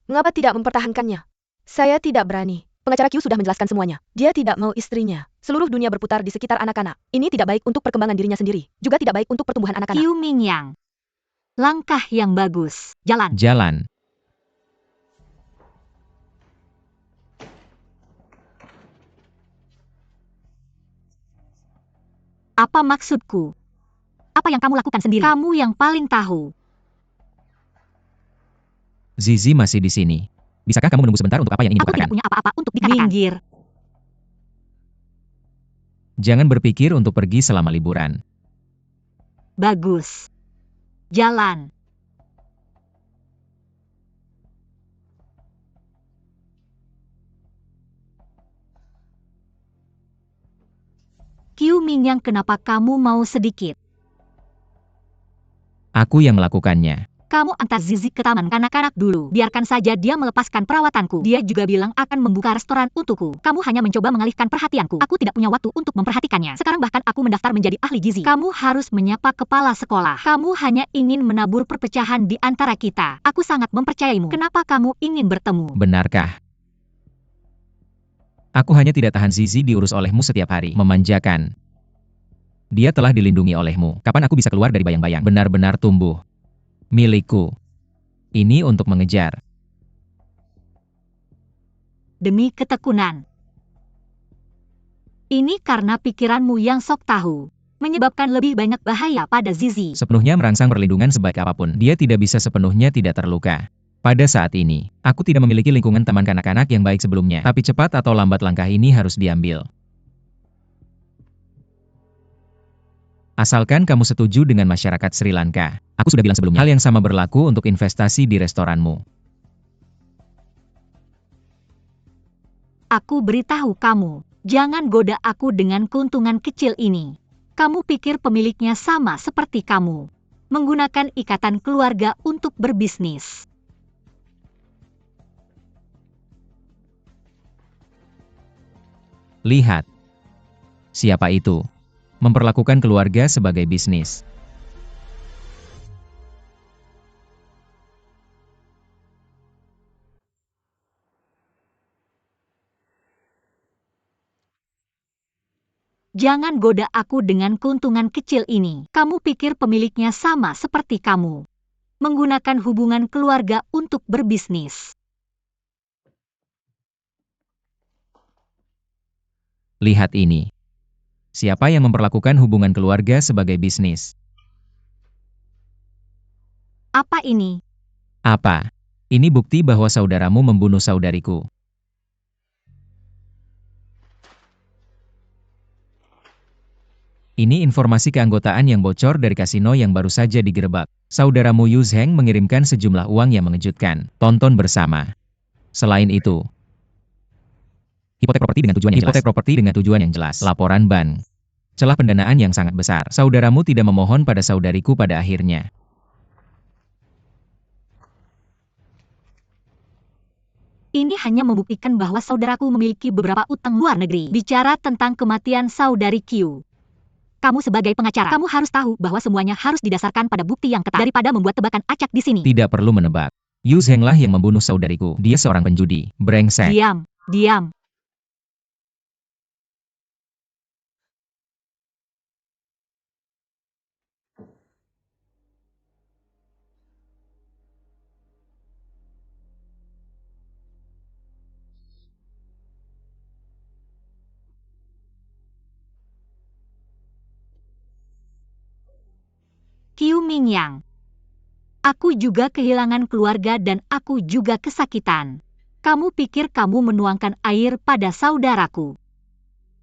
Mengapa tidak mempertahankannya? Saya tidak berani. Pengacara Q sudah menjelaskan semuanya. Dia tidak mau istrinya. Seluruh dunia berputar di sekitar anak-anak. Ini tidak baik untuk perkembangan dirinya sendiri. Juga tidak baik untuk pertumbuhan anak-anak. Qiu Mingyang. Langkah yang bagus. Jalan. Jalan. Apa maksudku? Apa yang kamu lakukan sendiri? Kamu yang paling tahu. Zizi masih di sini. Bisakah kamu menunggu sebentar untuk apa yang ingin Aku tidak dikatakan? punya apa-apa untuk dikatakan. Minggir. Jangan berpikir untuk pergi selama liburan. Bagus. Jalan. Qiu Mingyang, kenapa kamu mau sedikit? Aku yang melakukannya. Kamu antar Zizi ke taman kanak-kanak dulu. Biarkan saja dia melepaskan perawatanku. Dia juga bilang akan membuka restoran untukku. Kamu hanya mencoba mengalihkan perhatianku. Aku tidak punya waktu untuk memperhatikannya. Sekarang bahkan aku mendaftar menjadi ahli gizi. Kamu harus menyapa kepala sekolah. Kamu hanya ingin menabur perpecahan di antara kita. Aku sangat mempercayaimu. Kenapa kamu ingin bertemu? Benarkah? Aku hanya tidak tahan Zizi diurus olehmu setiap hari. Memanjakan. Dia telah dilindungi olehmu. Kapan aku bisa keluar dari bayang-bayang? Benar-benar tumbuh. Milikku. Ini untuk mengejar. Demi ketekunan. Ini karena pikiranmu yang sok tahu. Menyebabkan lebih banyak bahaya pada Zizi. Sepenuhnya merangsang perlindungan sebaik apapun. Dia tidak bisa sepenuhnya tidak terluka. Pada saat ini, aku tidak memiliki lingkungan taman kanak-kanak yang baik sebelumnya. Tapi cepat atau lambat langkah ini harus diambil. Asalkan kamu setuju dengan masyarakat Sri Lanka. Aku sudah bilang sebelumnya, hal yang sama berlaku untuk investasi di restoranmu. Aku beritahu kamu, jangan goda aku dengan keuntungan kecil ini. Kamu pikir pemiliknya sama seperti kamu. Menggunakan ikatan keluarga untuk berbisnis. Lihat. Siapa itu? Memperlakukan keluarga sebagai bisnis. Jangan goda aku dengan keuntungan kecil ini. Kamu pikir pemiliknya sama seperti kamu. Menggunakan hubungan keluarga untuk berbisnis. Lihat ini. Siapa yang memperlakukan hubungan keluarga sebagai bisnis? Apa ini? Apa? Ini bukti bahwa saudaramu membunuh saudariku. Ini informasi keanggotaan yang bocor dari kasino yang baru saja digerebek. Saudaramu Yu Zheng mengirimkan sejumlah uang yang mengejutkan. Tonton bersama. Selain itu, hipotek properti dengan tujuan yang jelas. Laporan ban. Celah pendanaan yang sangat besar. Saudaramu tidak memohon pada saudariku pada akhirnya. Ini hanya membuktikan bahwa saudaraku memiliki beberapa utang luar negeri. Bicara tentang kematian saudari Qiu. Kamu sebagai pengacara, kamu harus tahu bahwa semuanya harus didasarkan pada bukti yang ketat daripada membuat tebakan acak di sini. Tidak perlu menebak. Yu Zheng lah yang membunuh saudariku. Dia seorang penjudi. Brengsek. Diam, diam. Qiu Mingyang. Aku juga kehilangan keluarga dan aku juga kesakitan. Kamu pikir kamu menuangkan air pada saudaraku?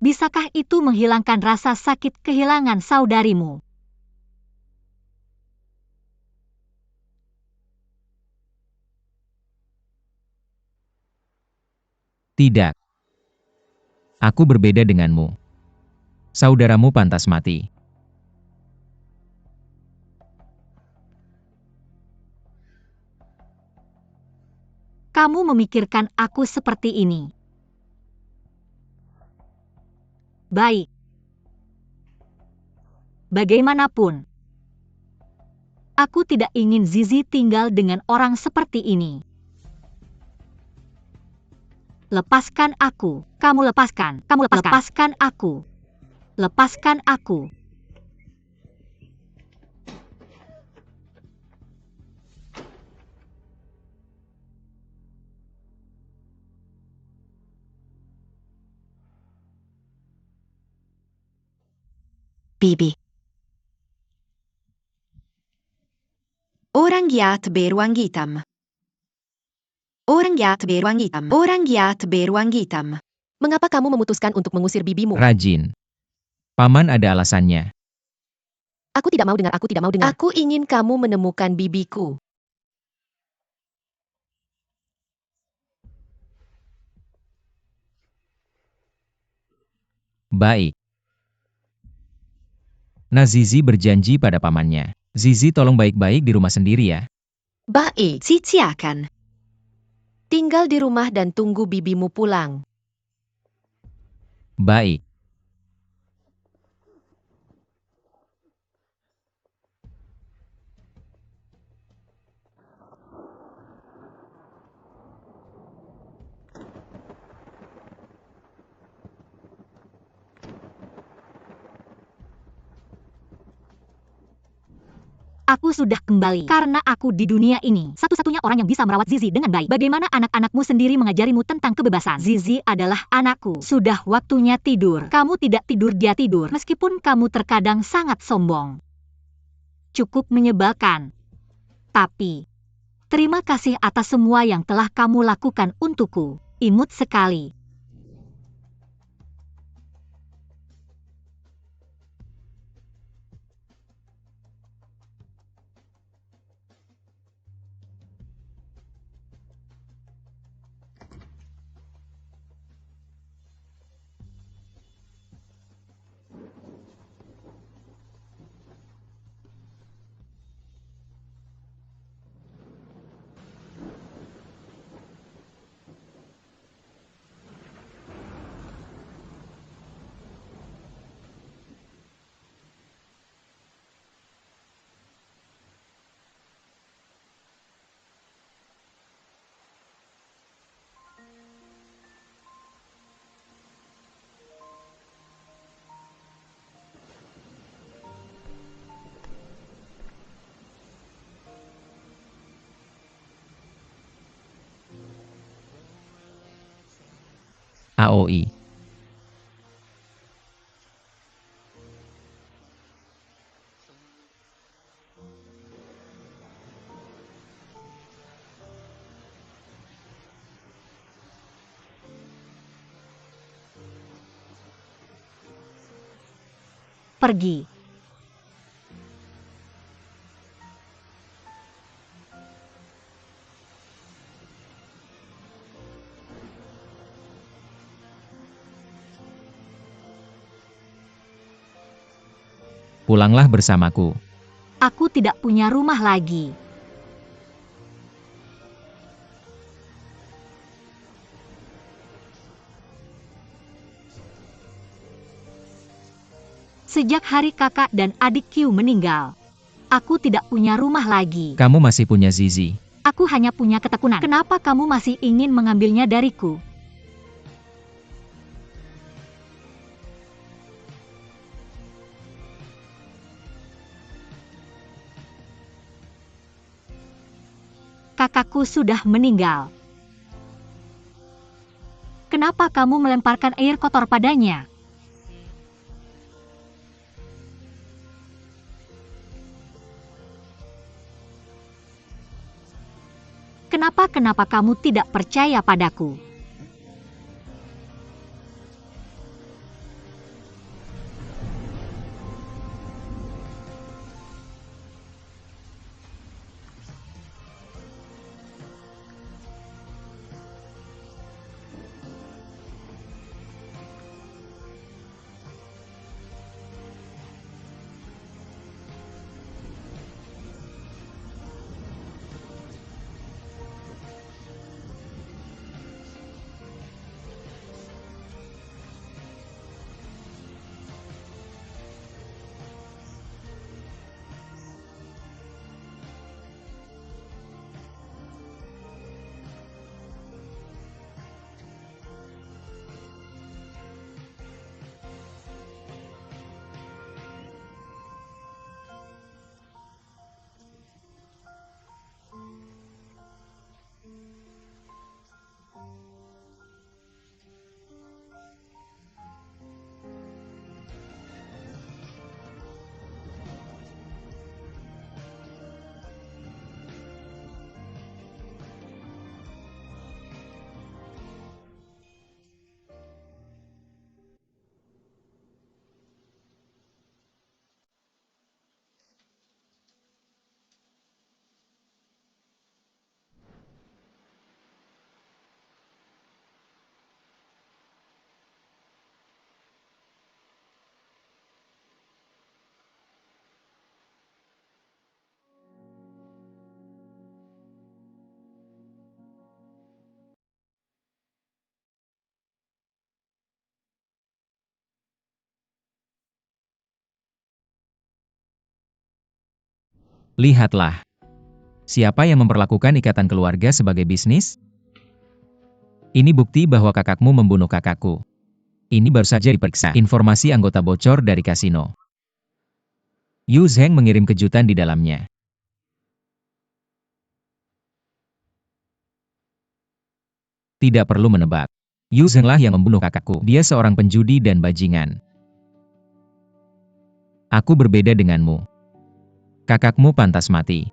Bisakah itu menghilangkan rasa sakit kehilangan saudarimu? Tidak. Aku berbeda denganmu. Saudaramu pantas mati. Kamu memikirkan aku seperti ini. Baik. Bagaimanapun, aku tidak ingin Zizi tinggal dengan orang seperti ini. Lepaskan aku. Kamu lepaskan. Kamu lepaskan. Lepaskan aku. Lepaskan aku. Bibi. Orang giat beruang hitam. Orang giat beruang hitam. Orang giat beruang hitam. Mengapa kamu memutuskan untuk mengusir bibimu? Rajin. Paman ada alasannya. Aku tidak mau dengar, aku tidak mau dengar. Aku ingin kamu menemukan bibiku. Baik. Nah, Zizi berjanji pada pamannya. Zizi tolong baik-baik di rumah sendiri ya. Baik, Cici akan tinggal di rumah dan tunggu bibimu pulang. Baik. Aku sudah kembali karena aku di dunia ini satu-satunya orang yang bisa merawat Zizi dengan baik. Bagaimana anak-anakmu sendiri mengajarimu tentang kebebasan? Zizi adalah anakku. Sudah waktunya tidur. Kamu tidak tidur, dia tidur. Meskipun kamu terkadang sangat sombong. Cukup menyebalkan. Tapi, terima kasih atas semua yang telah kamu lakukan untukku. Imut sekali. AOI. Pergi. Pulanglah bersamaku. Aku tidak punya rumah lagi. Sejak hari kakak dan adik Q meninggal, aku tidak punya rumah lagi. Kamu masih punya Zizi. Aku hanya punya ketekunan. Kenapa kamu masih ingin mengambilnya dariku? Kakakku sudah meninggal. Kenapa kamu melemparkan air kotor padanya? Kenapa kamu tidak percaya padaku? Lihatlah. Siapa yang memperlakukan ikatan keluarga sebagai bisnis? Ini bukti bahwa kakakmu membunuh kakakku. Ini baru saja diperiksa. Informasi anggota bocor dari kasino. Yu Zheng mengirim kejutan di dalamnya. Tidak perlu menebak. Yu Zheng lah yang membunuh kakakku. Dia seorang penjudi dan bajingan. Aku berbeda denganmu. Kakakmu pantas mati.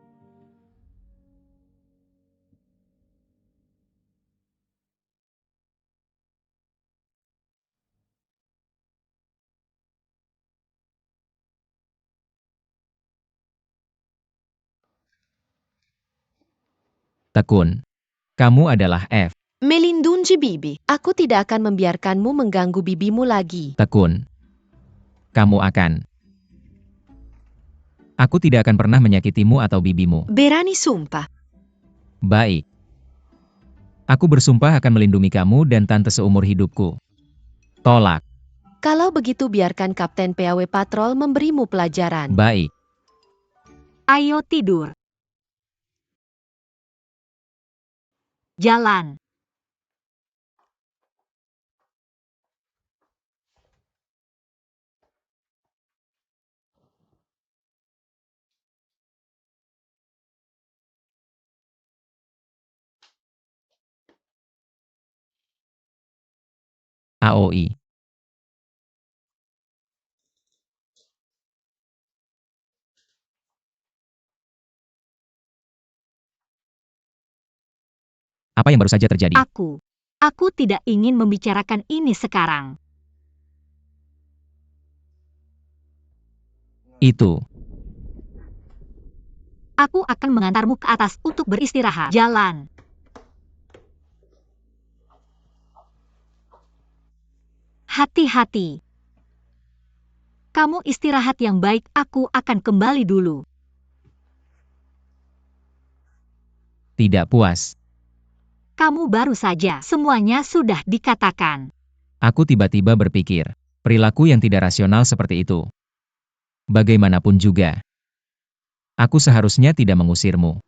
Tekun. Kamu adalah F. Melindungi Bibi. Aku tidak akan membiarkanmu mengganggu bibimu lagi. Tekun. Kamu akan. Aku tidak akan pernah menyakitimu atau bibimu. Berani sumpah. Baik. Aku bersumpah akan melindungi kamu dan tante seumur hidupku. Tolak. Kalau begitu biarkan Kapten PAW Patrol memberimu pelajaran. Baik. Ayo tidur. Jalan. AOI. Apa yang baru saja terjadi? Aku tidak ingin membicarakan ini sekarang. Itu. Aku akan mengantarmu ke atas untuk beristirahat. Jalan. Hati-hati. Kamu istirahat yang baik, aku akan kembali dulu. Tidak puas. Kamu baru saja, semuanya sudah dikatakan. Aku tiba-tiba berpikir, perilaku yang tidak rasional seperti itu. Bagaimanapun juga. Aku seharusnya tidak mengusirmu.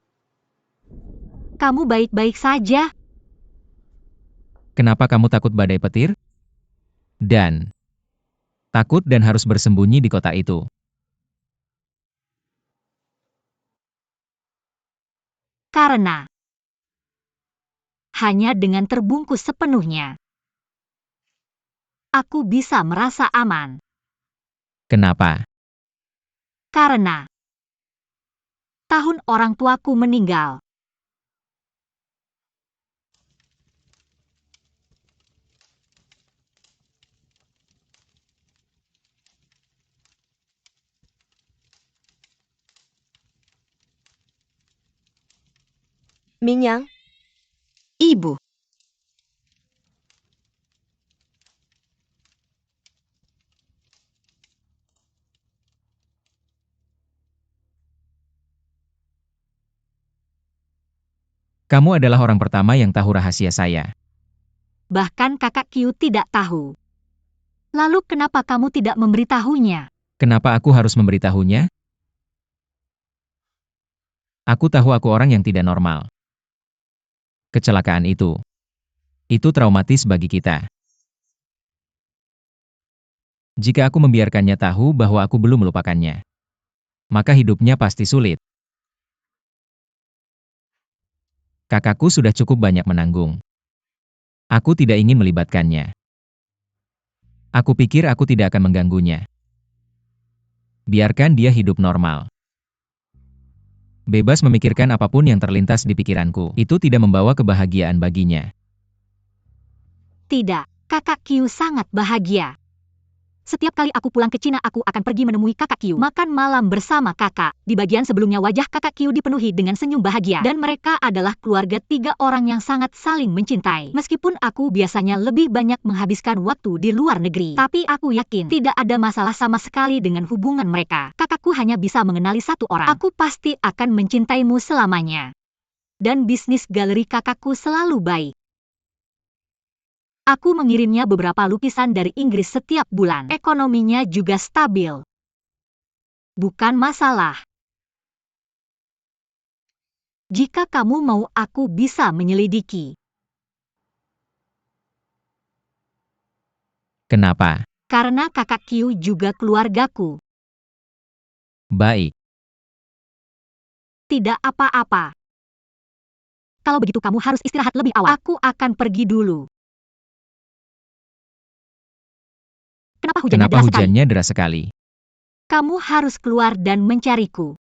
Kamu baik-baik saja. Kenapa kamu takut badai petir? Dan takut dan harus bersembunyi di kota itu. Karena hanya dengan terbungkus sepenuhnya, aku bisa merasa aman. Kenapa? Karena tahun orang tuaku meninggal. Mingyang, Ibu. Kamu adalah orang pertama yang tahu rahasia saya. Bahkan kakak Qiu tidak tahu. Lalu kenapa kamu tidak memberitahunya? Kenapa aku harus memberitahunya? Aku tahu aku orang yang tidak normal. Kecelakaan itu traumatis bagi kita. Jika aku membiarkannya tahu bahwa aku belum melupakannya, maka hidupnya pasti sulit. Kakakku sudah cukup banyak menanggung. Aku tidak ingin melibatkannya. Aku pikir aku tidak akan mengganggunya. Biarkan dia hidup normal. Bebas memikirkan apapun yang terlintas di pikiranku. Itu tidak membawa kebahagiaan baginya. Tidak, kakak Qiu sangat bahagia. Setiap kali aku pulang ke Cina, aku akan pergi menemui kakak Qiu. Makan malam bersama kakak. Di bagian sebelumnya wajah kakak Qiu dipenuhi dengan senyum bahagia. Dan mereka adalah keluarga 3 orang yang sangat saling mencintai. Meskipun aku biasanya lebih banyak menghabiskan waktu di luar negeri. Tapi aku yakin tidak ada masalah sama sekali dengan hubungan mereka. Kakakku hanya bisa mengenali 1 orang. Aku pasti akan mencintaimu selamanya. Dan bisnis galeri kakakku selalu baik. Aku mengirimnya beberapa lukisan dari Inggris setiap bulan. Ekonominya juga stabil. Bukan masalah. Jika kamu mau, aku bisa menyelidiki. Kenapa? Karena kakak Q juga keluargaku. Baik. Tidak apa-apa. Kalau begitu kamu harus istirahat lebih awal. Aku akan pergi dulu. Kenapa hujannya Kenapa deras sekali? hujannya deras sekali? Kamu harus keluar dan mencariku.